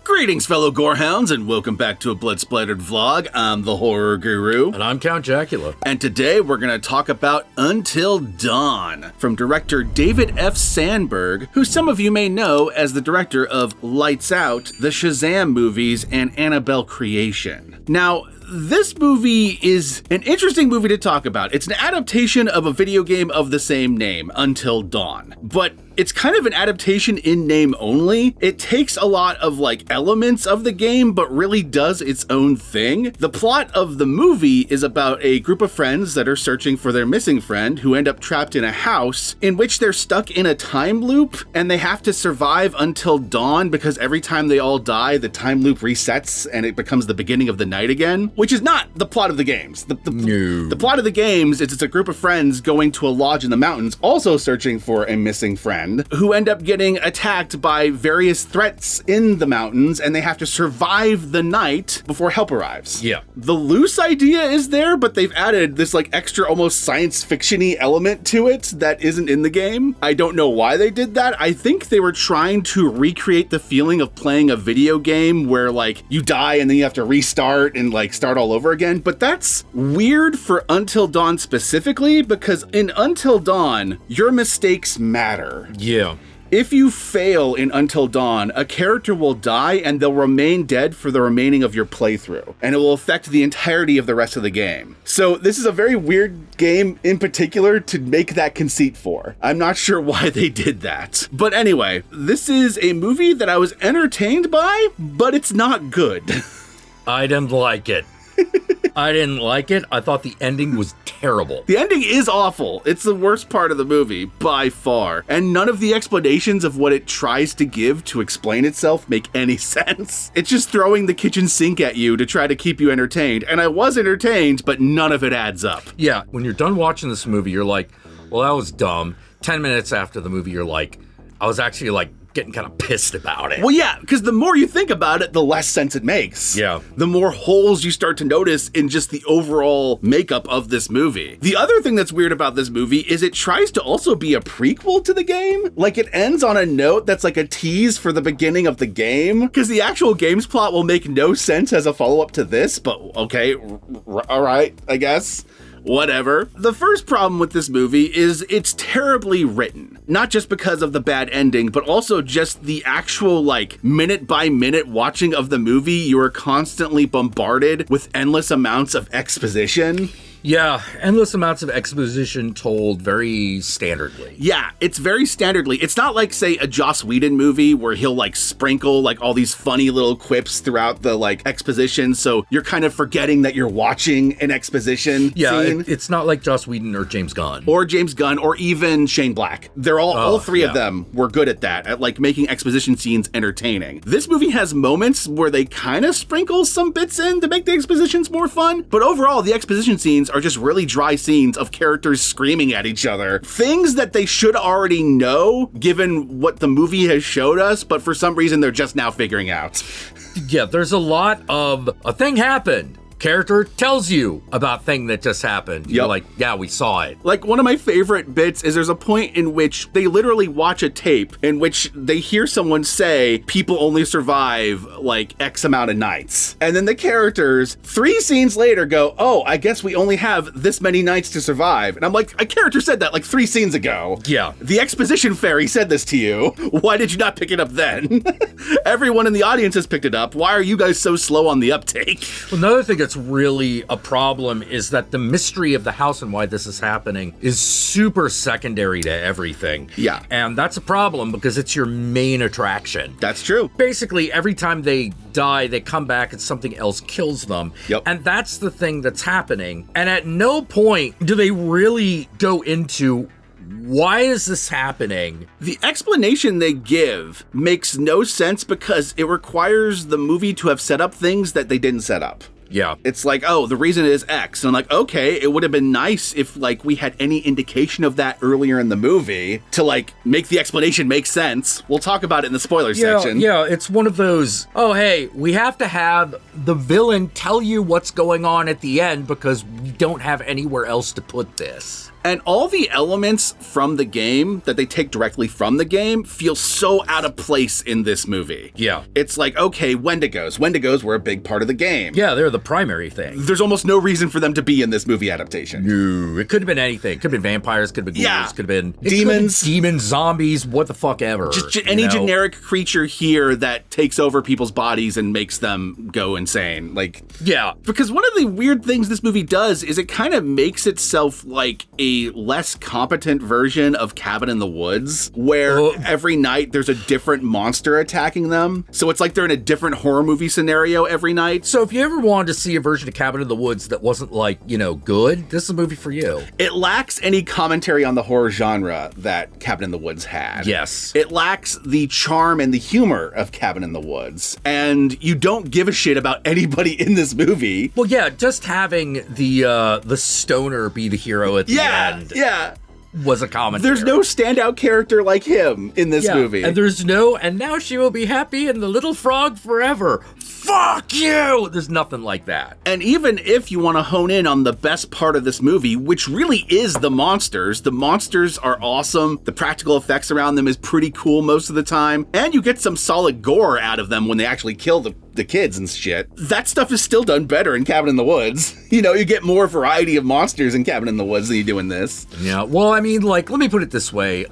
Greetings, fellow Gorehounds, and welcome back to a Blood Splattered vlog. I'm the Horror Guru. And I'm Count Jackula. And today we're going to talk about Until Dawn from director David F. Sandberg, who some of you may know as the director of Lights Out, the Shazam movies, and Annabelle Creation. Now, this movie is an interesting movie to talk about. It's an adaptation of a video game of the same name, Until Dawn. But it's kind of an adaptation in name only. It takes a lot of elements of the game, but really does its own thing. The plot of the movie is about a group of friends that are searching for their missing friend who end up trapped in a house in which they're stuck in a time loop and they have to survive until dawn because every time they all die, the time loop resets and it becomes the beginning of the night again, which is not the plot of the games. The plot of the games is it's a group of friends going to a lodge in the mountains, also searching for a missing friend, who end up getting attacked by various threats in the mountains, and they have to survive the night before help arrives. Yeah. The loose idea is there, but they've added this extra almost science fiction-y element to it that isn't in the game. I don't know why they did that. I think they were trying to recreate the feeling of playing a video game where you die and then you have to restart and start all over again. But that's weird for Until Dawn specifically, because in Until Dawn, your mistakes matter. Yeah. If you fail in Until Dawn, a character will die and they'll remain dead for the remaining of your playthrough, and it will affect the entirety of the rest of the game. So this is a very weird game in particular to make that conceit for. I'm not sure why they did that. But anyway, this is a movie that I was entertained by, but it's not good. I didn't like it. I thought the ending was terrible. The ending is awful. It's the worst part of the movie, by far. And none of the explanations of what it tries to give to explain itself make any sense. It's just throwing the kitchen sink at you to try to keep you entertained. And I was entertained, but none of it adds up. Yeah, when you're done watching this movie, you're like, well, that was dumb. 10 minutes after the movie, you're like, I was actually getting kind of pissed about it. Well, yeah, because the more you think about it, the less sense it makes. Yeah. The more holes you start to notice in just the overall makeup of this movie. The other thing that's weird about this movie is it tries to also be a prequel to the game. It ends on a note that's a tease for the beginning of the game, because the actual game's plot will make no sense as a follow-up to this, but okay, all right, I guess. Whatever. The first problem with this movie is it's terribly written. Not just because of the bad ending, but also just the actual, minute by minute watching of the movie. You are constantly bombarded with endless amounts of exposition. Yeah, endless amounts of exposition told very standardly. Yeah, it's very standardly. It's not say a Joss Whedon movie where he'll sprinkle all these funny little quips throughout the exposition, so you're kind of forgetting that you're watching an exposition scene. It's not like Joss Whedon or James Gunn. Or James Gunn, or even Shane Black. They're all three of them were good at that, at making exposition scenes entertaining. This movie has moments where they kind of sprinkle some bits in to make the expositions more fun, but overall the exposition scenes are just really dry scenes of characters screaming at each other. Things that they should already know, given what the movie has showed us, but for some reason they're just now figuring out. Yeah, there's a lot of a thing happened. Character tells you about thing that just happened. Yep. You're like, yeah, we saw it. One of my favorite bits is there's a point in which they literally watch a tape in which they hear someone say people only survive X amount of nights. And then the characters 3 scenes later go, oh, I guess we only have this many nights to survive. And I'm like, a character said that 3 scenes ago. Yeah. The exposition fairy said this to you. Why did you not pick it up then? Everyone in the audience has picked it up. Why are you guys so slow on the uptake? Well, another thing that's really a problem is that the mystery of the house and why this is happening is super secondary to everything. Yeah. And that's a problem because it's your main attraction. That's true. Basically, every time they die, they come back and something else kills them. Yep. And that's the thing that's happening. And at no point do they really go into why is this happening? The explanation they give makes no sense because it requires the movie to have set up things that they didn't set up. Yeah. It's oh, the reason is X. And I'm like, okay, it would have been nice if we had any indication of that earlier in the movie to make the explanation make sense. We'll talk about it in the spoiler section. Yeah, it's one of those, oh, hey, we have to have the villain tell you what's going on at the end because we don't have anywhere else to put this. And all the elements from the game that they take directly from the game feel so out of place in this movie. Yeah. It's like, okay, Wendigos. Wendigos were a big part of the game. Yeah, they're the primary thing. There's almost no reason for them to be in this movie adaptation. No, it could have been anything. It could have been vampires, could have been ghouls, could have been demons. Demons, zombies, what the fuck ever. Just any generic creature here that takes over people's bodies and makes them go insane. Like, yeah. Because one of the weird things this movie does is it kind of makes itself like a less competent version of Cabin in the Woods, where every night there's a different monster attacking them. So it's like they're in a different horror movie scenario every night. So if you ever wanted to see a version of Cabin in the Woods that wasn't like, good, this is a movie for you. It lacks any commentary on the horror genre that Cabin in the Woods had. Yes. It lacks the charm and the humor of Cabin in the Woods. And you don't give a shit about anybody in this movie. Well, yeah, just having the stoner be the hero at the end. Yeah. Was a commentary. There's no standout character like him in this movie. And now she will be happy and the little frog forever. Fuck you! There's nothing like that. And even if you want to hone in on the best part of this movie, which really is the monsters are awesome. The practical effects around them is pretty cool most of the time. And you get some solid gore out of them when they actually kill the kids and shit. That stuff is still done better in Cabin in the Woods. You get more variety of monsters in Cabin in the Woods than you do in this. Yeah, well, I mean, let me put it this way.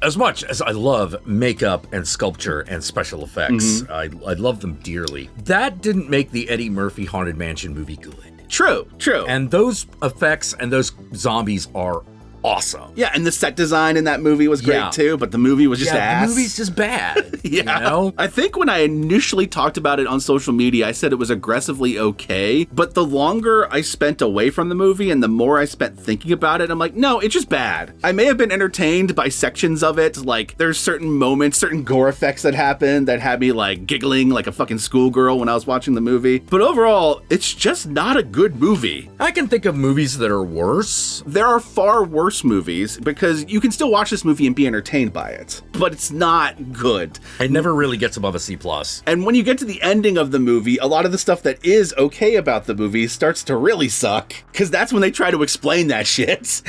As much as I love makeup and sculpture and special effects, I love them dearly. That didn't make the Eddie Murphy Haunted Mansion movie good. True. And those effects and those zombies are awesome. Yeah, and the set design in that movie was great too, but the movie was just ass. The movie's just bad. Yeah. I think when I initially talked about it on social media, I said it was aggressively okay, but the longer I spent away from the movie and the more I spent thinking about it, I'm like, no, it's just bad. I may have been entertained by sections of it, like there's certain moments, certain gore effects that happened that had me like giggling like a fucking schoolgirl when I was watching the movie, but overall, it's just not a good movie. I can think of movies that are worse. There are far worse movies because you can still watch this movie and be entertained by it, but it's not good. It never really gets above a C+. And when you get to the ending of the movie, a lot of the stuff that is okay about the movie starts to really suck because that's when they try to explain that shit.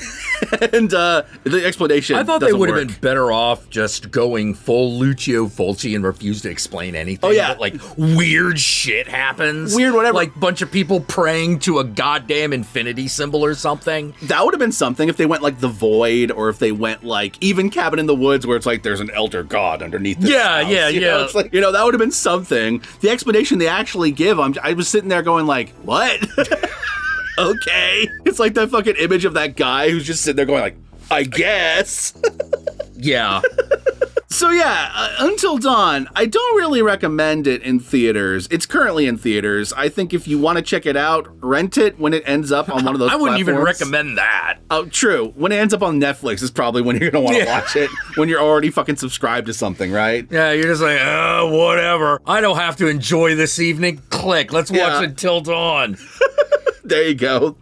And the explanation I thought they would have been better off just going full Lucio Fulci and refuse to explain anything. Oh yeah. But, like weird shit happens. Weird whatever. Like bunch of people praying to a goddamn infinity symbol or something. That would have been something if they went like the Void, or if they went like even Cabin in the Woods where it's like there's an elder god underneath this house. Yeah. It's like, that would have been something. The explanation they actually give, I was sitting there going like, what? Okay. It's like that fucking image of that guy who's just sitting there going like, I guess. Yeah. So yeah, Until Dawn, I don't really recommend it in theaters. It's currently in theaters. I think if you want to check it out, rent it when it ends up on one of those I wouldn't platforms. even recommend that. Oh, true. When it ends up on Netflix is probably when you're going to want to watch it, when you're already fucking subscribed to something, right? Yeah, you're just like, whatever. I don't have to enjoy this evening. Click, let's watch Until Dawn. There you go.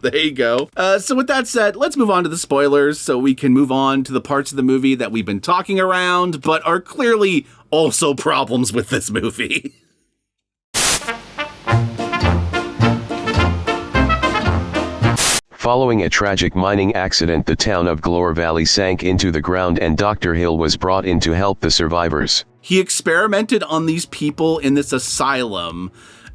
So with that said, let's move on to the spoilers so we can move on to the parts of the movie that we've been talking around, but are clearly also problems with this movie. Following a tragic mining accident, the town of Glore Valley sank into the ground and Dr. Hill was brought in to help the survivors. He experimented on these people in this asylum,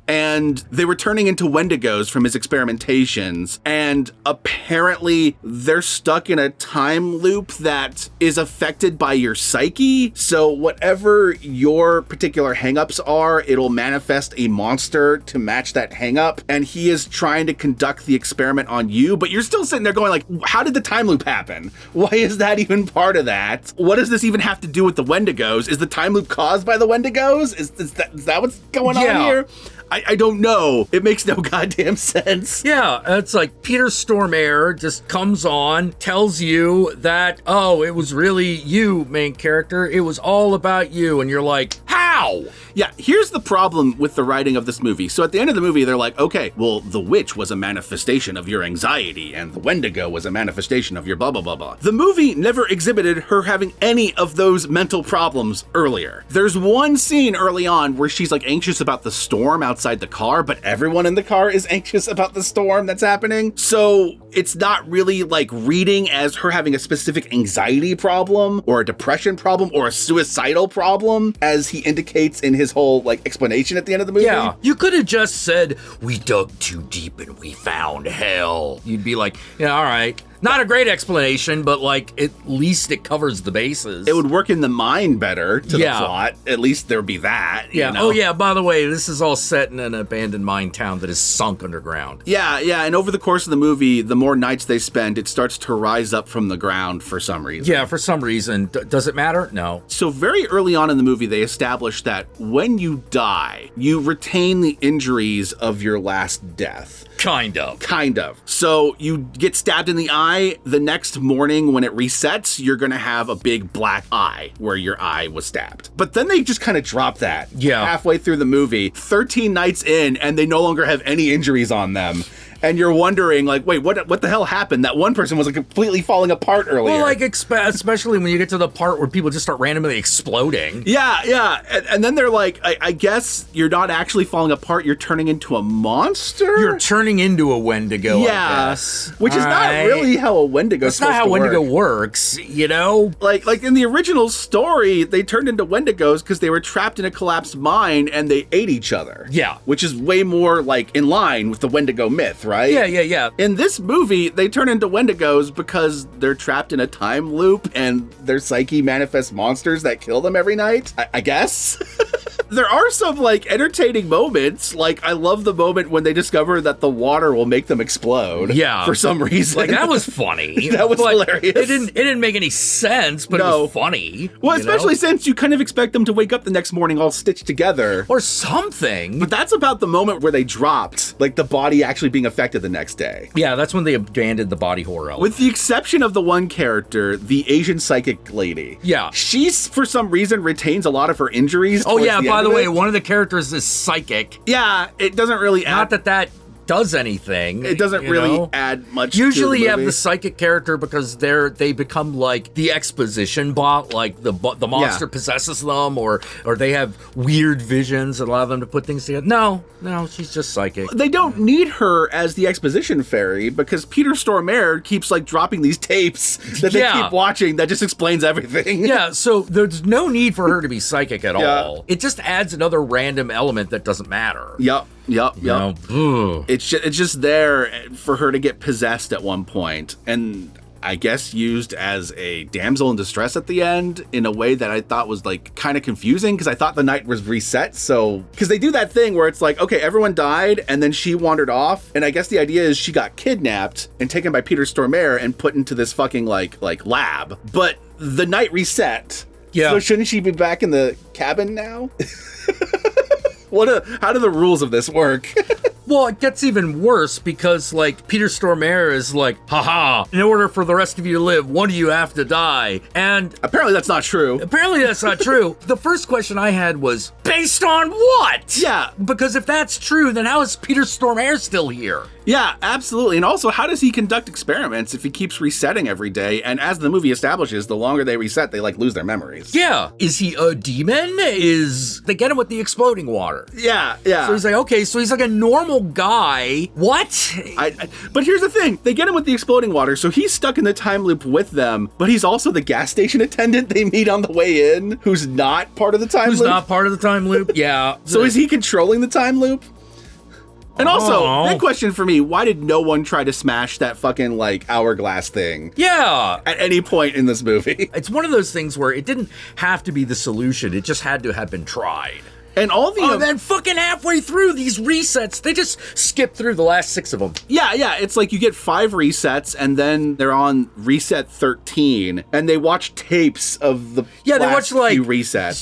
and they were turning into Wendigos from his experimentations, and apparently they're stuck in a time loop that is affected by your psyche. So whatever your particular hangups are, it'll manifest a monster to match that hangup, and he is trying to conduct the experiment on you, but you're still sitting there going like, how did the time loop happen? Why is that even part of that? What does this even have to do with the Wendigos? Is the time loop caused by the Wendigos? Is that what's going on here? I don't know. It makes no goddamn sense. Yeah, it's like Peter Stormare just comes on, tells you that, it was really you, main character. It was all about you. And you're like, how? Yeah, here's the problem with the writing of this movie. So at the end of the movie, they're like, okay, well, the witch was a manifestation of your anxiety, and the Wendigo was a manifestation of your blah, blah, blah, blah. The movie never exhibited her having any of those mental problems earlier. There's one scene early on where she's like anxious about the storm outside the car, but everyone in the car is anxious about the storm that's happening. So it's not really like reading as her having a specific anxiety problem or a depression problem or a suicidal problem, as he indicates in his whole like explanation at the end of the movie. Yeah, you could have just said, we dug too deep and we found hell. You'd be like, yeah, all right. Not a great explanation, but like at least it covers the bases. It would work in the mind better to the plot. At least there would be that. Yeah. You know? Oh yeah, by the way, this is all set in an abandoned mine town that is sunk underground. Yeah, and over the course of the movie, the more nights they spend, it starts to rise up from the ground for some reason. Yeah, for some reason. Does it matter? No. So very early on in the movie, they establish that when you die, you retain the injuries of your last death. Kind of. So you get stabbed in the eye. The next morning when it resets, you're going to have a big black eye where your eye was stabbed. But then they just kind of drop that halfway through the movie, 13 nights in, and they no longer have any injuries on them. And you're wondering, like, wait, what the hell happened? That one person was like completely falling apart earlier. Well, like, especially when you get to the part where people just start randomly exploding. Yeah. And then they're like, I guess you're not actually falling apart. You're turning into a monster? You're turning into a Wendigo, I guess. Which is not really how a Wendigo That's not how Wendigo works, you know? Like in the original story, they turned into Wendigos because they were trapped in a collapsed mine and they ate each other. Yeah. Which is way more, like, in line with the Wendigo myth, right? Yeah. In this movie, they turn into Wendigos because they're trapped in a time loop and their psyche manifests monsters that kill them every night, I guess. There are some, like, entertaining moments. Like, I love the moment when they discover that the water will make them explode. Yeah. For some reason. Like, that was funny. That was hilarious. It didn't make any sense, but it was funny. Well, especially since you kind of expect them to wake up the next morning all stitched together. Or something. But that's about the moment where they dropped, like, the body actually being affected the next day. Yeah, that's when they abandoned the body horror element. With the exception of the one character, the Asian psychic lady. Yeah. She, for some reason, retains a lot of her injuries. Oh, yeah, by the way, one of the characters is psychic. Yeah, it doesn't really add... Not that does anything. It doesn't really add much. Usually to the you have the psychic character because they become like the exposition bot, like the monster possesses them, or they have weird visions that allow them to put things together. No, she's just psychic. They don't need her as the exposition fairy because Peter Stormare keeps like dropping these tapes that they keep watching that just explains everything. Yeah, so there's no need for her to be psychic at all. It just adds another random element that doesn't matter. Yep. You know? It's just there for her to get possessed at one point, and I guess used as a damsel in distress at the end in a way that I thought was like kind of confusing because I thought the night was reset. So, because they do that thing where it's like, okay, everyone died and then she wandered off. And I guess the idea is she got kidnapped and taken by Peter Stormare and put into this fucking like lab. But the night reset. Yeah. So shouldn't she be back in the cabin now? How do the rules of this work? Well, it gets even worse because, like, Peter Stormare is like, haha, in order for the rest of you to live, one of you have to die. And apparently that's not true. The first question I had was, based on what? Yeah. Because if that's true, then how is Peter Stormare still here? Yeah, absolutely. And also, how does he conduct experiments if he keeps resetting every day? And as the movie establishes, the longer they reset, they like lose their memories. Yeah. Is he a demon? They get him with the exploding water. Yeah. So he's like, okay, so he's like a normal guy. What? But here's the thing. They get him with the exploding water, so he's stuck in the time loop with them, but he's also the gas station attendant they meet on the way in, who's not part of the time loop. Who's not part of the time loop, yeah. So is he controlling the time loop? And also, big question for me, why did no one try to smash that fucking, like, hourglass thing? Yeah. At any point in this movie. It's one of those things where it didn't have to be the solution. It just had to have been tried. And all the... then fucking halfway through these resets, they just skip through the last 6 of them. Yeah. It's like you get 5 resets, and then they're on reset 13, and they watch tapes of the they watch, like, few resets.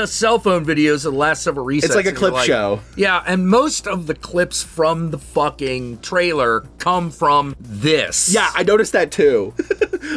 Cell phone videos of the last several resets. It's like a clip show. Yeah, and most of the clips from the fucking trailer come from this. Yeah, I noticed that too.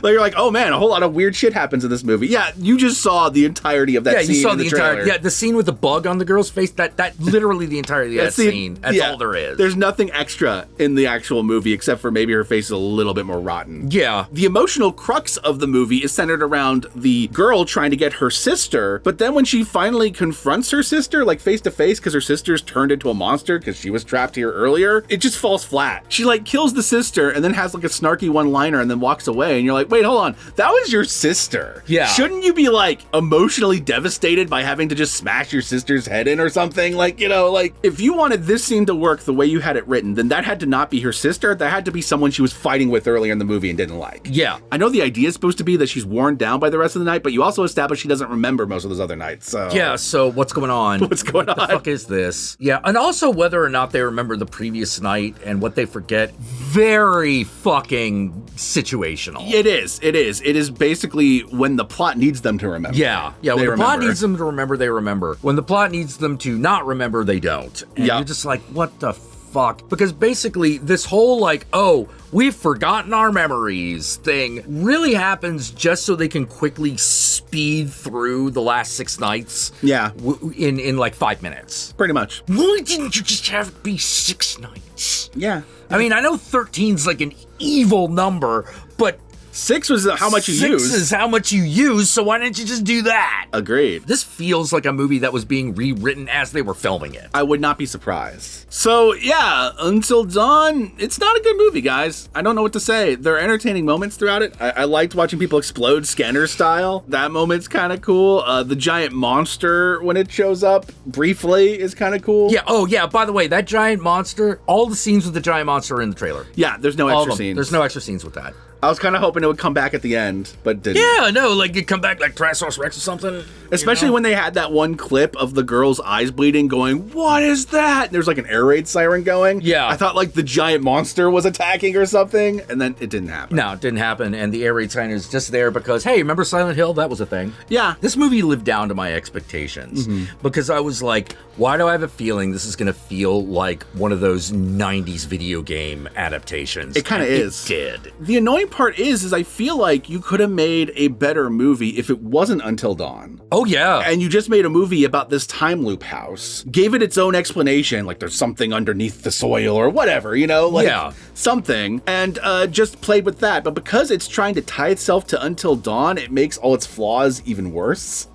Like, you're like, oh man, a whole lot of weird shit happens in this movie. Yeah, you just saw the entirety of that scene. You saw in the trailer. the scene with the bug on the girl's face. That literally the entirety of that scene. That's all there is. There's nothing extra in the actual movie except for maybe her face is a little bit more rotten. Yeah. The emotional crux of the movie is centered around the girl trying to get her sister, but then when she finally confronts her sister, like face to face, because her sister's turned into a monster because she was trapped here earlier, it just falls flat. She like kills the sister and then has like a snarky one-liner and then walks away, and you're like, wait, hold on, that was your sister. Yeah. Shouldn't you be like emotionally devastated by having to just smash your sister's head in or something? Like, you know, like if you wanted this scene to work the way you had it written, then that had to not be her sister. That had to be someone she was fighting with earlier in the movie and didn't like. Yeah. I know the idea is supposed to be that she's worn down by the rest of the night, but you also established she doesn't remember most of those other nights. So yeah, so what's going on? What's going on? What the fuck is this? Yeah, and also whether or not they remember the previous night and what they forget, very fucking situational. It is. It is basically when the plot needs them to remember. Yeah. When the plot needs them to remember, they remember. When the plot needs them to not remember, they don't. And you're just like, what the fuck? Because basically this whole like, oh, we've forgotten our memories thing really happens just so they can quickly speed through the last 6 nights. Yeah. In like 5 minutes. Pretty much. Why didn't you just have it be 6 nights? Yeah. I mean, I know 13's like an evil number, but 6 was how much you use. 6 is how much you use, so why didn't you just do that? Agreed. This feels like a movie that was being rewritten as they were filming it. I would not be surprised. So, yeah, Until Dawn, it's not a good movie, guys. I don't know what to say. There are entertaining moments throughout it. I liked watching people explode scanner style. That moment's kind of cool. The giant monster, when it shows up briefly, is kind of cool. Yeah, oh yeah, by the way, that giant monster, all the scenes with the giant monster are in the trailer. Yeah, there's no extra scenes. There's no extra scenes with that. I was kind of hoping it would come back at the end, but didn't. Yeah, no, like it come back like Tyrannosaurus Rex or something. Especially when they had that one clip of the girl's eyes bleeding going, what is that? And there's like an air raid siren going. Yeah. I thought like the giant monster was attacking or something, and then it didn't happen. No, it didn't happen, and the air raid siren is just there because, hey, remember Silent Hill? That was a thing. Yeah. This movie lived down to my expectations because I was like, why do I have a feeling this is going to feel like one of those 90s video game adaptations? It kind of is. It did. The annoying part is I feel like you could have made a better movie if it wasn't Until Dawn. Oh, yeah. And you just made a movie about this time loop house, gave it its own explanation, like there's something underneath the soil or whatever, you know, like something, and just played with that. But because it's trying to tie itself to Until Dawn, it makes all its flaws even worse.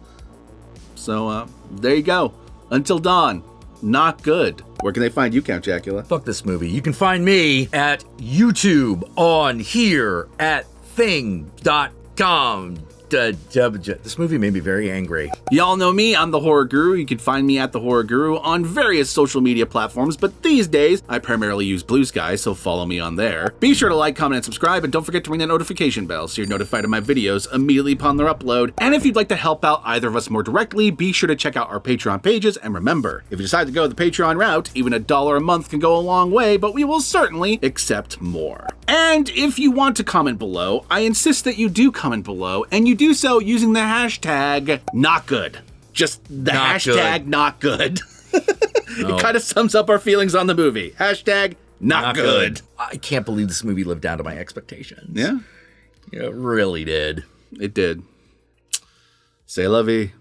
So there you go. Until Dawn. Not good. Where can they find you, Count Jackula? Fuck this movie. You can find me at YouTube, on here, at thing.com. This movie made me very angry. Y'all know me, I'm the Horror Guru. You can find me at the Horror Guru on various social media platforms, but these days I primarily use Blue Sky, so follow me on there. Be sure to like, comment, and subscribe, and don't forget to ring that notification bell so you're notified of my videos immediately upon their upload. And if you'd like to help out either of us more directly, be sure to check out our Patreon pages, and remember, if you decide to go the Patreon route, even $1 a month can go a long way, but we will certainly accept more. And if you want to comment below, I insist that you do comment below, and you do so using the hashtag not good. Just the hashtag not good. It kind of sums up our feelings on the movie. Hashtag not good. I can't believe this movie lived down to my expectations. Yeah. It really did. It did. C'est la vie.